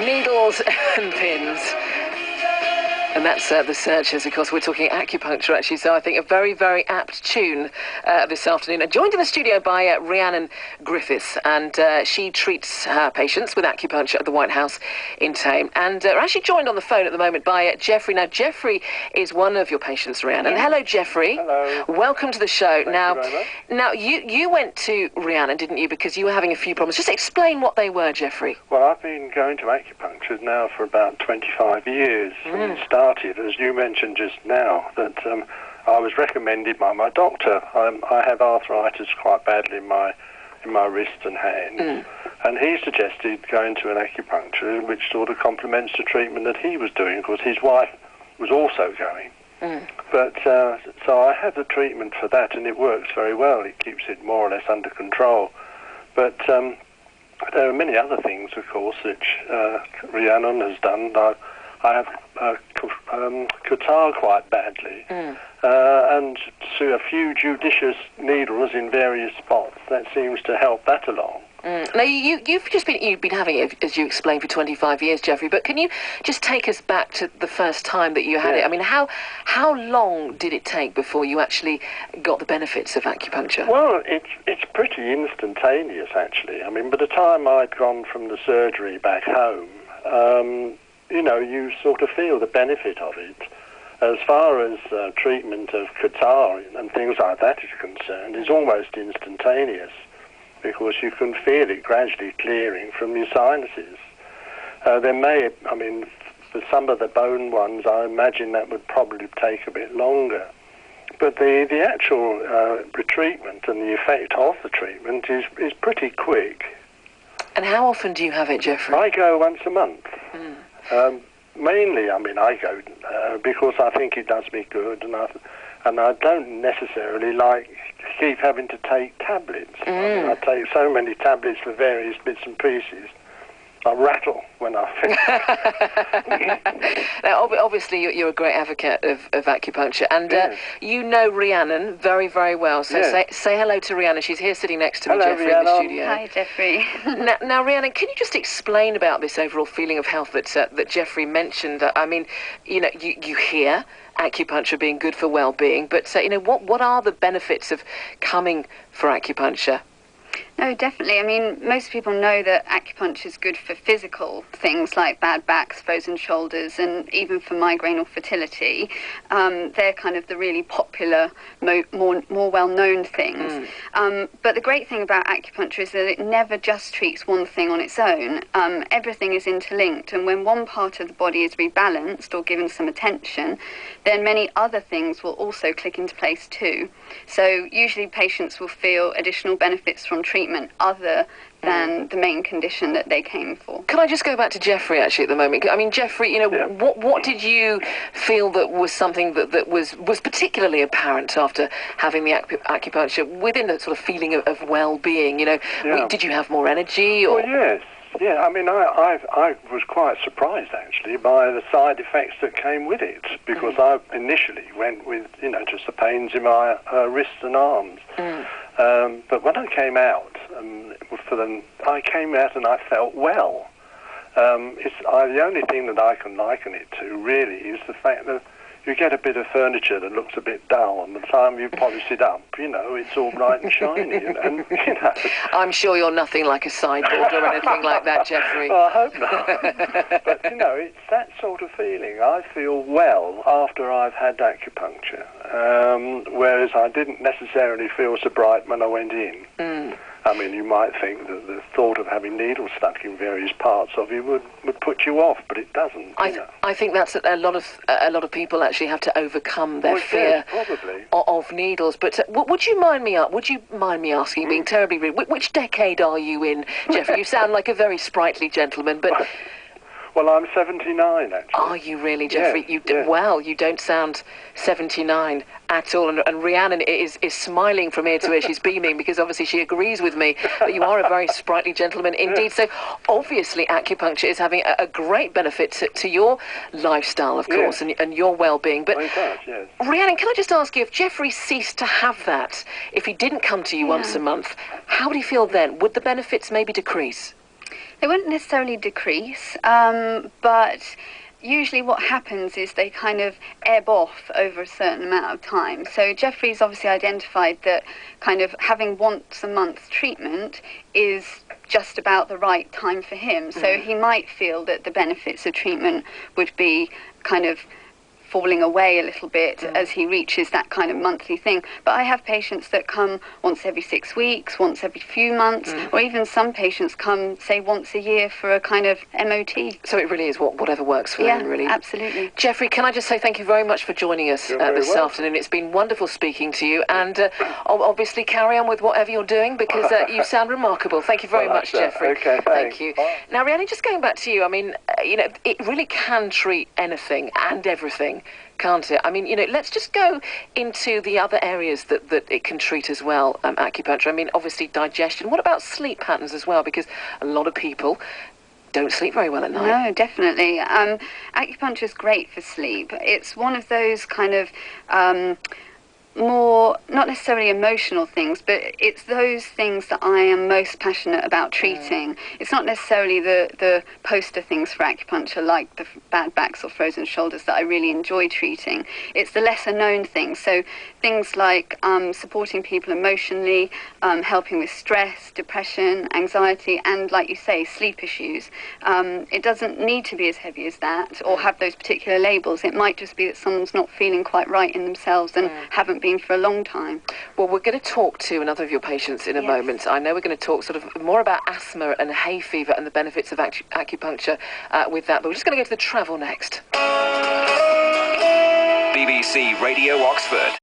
Needles and pins. And that's The Searchers. Of course, we're talking acupuncture, actually, so I think a very, very apt tune this afternoon. Joined in the studio by Rhiannon Griffiths, and she treats her patients with acupuncture at the White House in Thame. And we're actually joined on the phone at the moment by Jeffrey. Now, Jeffrey is one of your patients, Rhiannon. Yeah. Hello, Jeffrey. Hello. Welcome to the show. Thank you very much. Now, you went to Rhiannon, didn't you, because you were having a few problems. Just explain what they were, Jeffrey. Well, I've been going to acupuncture now for about 25 years. It started, as you mentioned just now, that I was recommended by my doctor. I have arthritis quite badly in my wrists and hands, and he suggested going to an acupuncture, which sort of complements the treatment that he was doing, because his wife was also going. But so I had the treatment for that, and it works very well. It keeps it more or less under control. But there are many other things, of course, which Rhiannon has done. I have catarrh quite badly, and to a few judicious needles in various spots, that seems to help that along. Now, you've been having it, as you explained, for 25 years, Jeffrey, but can you just take us back to the first time that you had it? I mean, how long did it take before you actually got the benefits of acupuncture? Well, it's pretty instantaneous, actually. I mean, by the time I'd gone from the surgery back home, you sort of feel the benefit of it. As far as treatment of catarrh and things like that is concerned, it's almost instantaneous, because you can feel it gradually clearing from your sinuses. For some of the bone ones, I imagine that would probably take a bit longer. But the actual treatment and the effect of the treatment is pretty quick. And how often do you have it, Jeffrey? I go once a month. Mainly, I go because I think it does me good, and I don't necessarily keep having to take tablets. I take so many tablets for various bits and pieces. I rattle when I finish. Now, obviously, you're a great advocate of acupuncture, and you know Rhiannon very, very well. So say hello to Rhiannon. She's here sitting next to me, Jeffrey, Rhiannon. in the studio. Hi, Jeffrey. now, Rhiannon, can you just explain about this overall feeling of health that Jeffrey mentioned? I mean, you hear acupuncture being good for well-being, but what are the benefits of coming for acupuncture? No, definitely. I mean, most people know that acupuncture is good for physical things like bad backs, frozen shoulders, and even for migraine or fertility. They're kind of the really popular, more well-known things. But the great thing about acupuncture is that it never just treats one thing on its own. Everything is interlinked, and when one part of the body is rebalanced or given some attention, then many other things will also click into place too. So usually patients will feel additional benefits from treatment other than the main condition that they came for. Can I just go back to Jeffrey, actually, at the moment? I mean, Jeffrey, what did you feel that was something that was particularly apparent after having the acupuncture within the sort of feeling of well-being? Did you have more energy? Or? Well, yes. Yeah, I mean, I was quite surprised, actually, by the side effects that came with it, because I initially went with, just the pains in my wrists and arms. But when I came out, I came out and I felt well. The only thing that I can liken it to, really, is the fact that you get a bit of furniture that looks a bit dull, and by the time you polish it up, it's all bright and shiny. I'm sure you're nothing like a sideboard or anything like that, Jeffrey. Well, I hope not. But, it's that sort of feeling. I feel well after I've had acupuncture, whereas I didn't necessarily feel so bright when I went in. I mean, you might think that the thought of having needles stuck in various parts of you would put you off, but it doesn't. I think that's a lot of people actually have to overcome their fear of needles. But would you mind me asking, being terribly rude, which decade are you in, Jeffrey? You sound like a very sprightly gentleman, but. Well, I'm 79, actually. Are you really, Jeffrey? Yes, Well, you don't sound 79 at all. And Rhiannon is smiling from ear to ear. She's beaming because obviously she agrees with me that you are a very sprightly gentleman indeed. So obviously acupuncture is having a great benefit to your lifestyle, of course, and your well-being. But Rhiannon, can I just ask you, if Jeffrey ceased to have that, if he didn't come to you once a month, how would he feel then? Would the benefits maybe decrease? They won't necessarily decrease, but usually what happens is they kind of ebb off over a certain amount of time. So Jeffrey's obviously identified that kind of having once a month treatment is just about the right time for him. So he might feel that the benefits of treatment would be kind of falling away a little bit as he reaches that kind of monthly thing. But I have patients that come once every 6 weeks, once every few months, or even some patients come, say, once a year for a kind of MOT. So it really is whatever works for them, really. Yeah, absolutely. Jeffrey, can I just say thank you very much for joining us this afternoon. It's been wonderful speaking to you, and obviously carry on with whatever you're doing, because you sound remarkable. Thank you very much, Jeffrey. Okay, thanks. Thank you. Bye. Now, Rhiannon, just going back to you, I mean, it really can treat anything and everything, can't it? I mean, let's just go into the other areas that it can treat as well, acupuncture. I mean, obviously digestion. What about sleep patterns as well? Because a lot of people don't sleep very well at night. No, definitely. Acupuncture is great for sleep. It's one of those kind of more, not necessarily emotional things, but it's those things that I am most passionate about treating. It's not necessarily the poster things for acupuncture, like the bad backs or frozen shoulders, that I really enjoy treating. It's the lesser known things. So things like supporting people emotionally, helping with stress, depression, anxiety, and, like you say, sleep issues. It doesn't need to be as heavy as that or have those particular labels. It might just be that someone's not feeling quite right in themselves and haven't been for a long time. Well, we're going to talk to another of your patients in a moment. I know we're going to talk sort of more about asthma and hay fever and the benefits of acupuncture with that, but we're just going to go to the travel next. BBC Radio Oxford.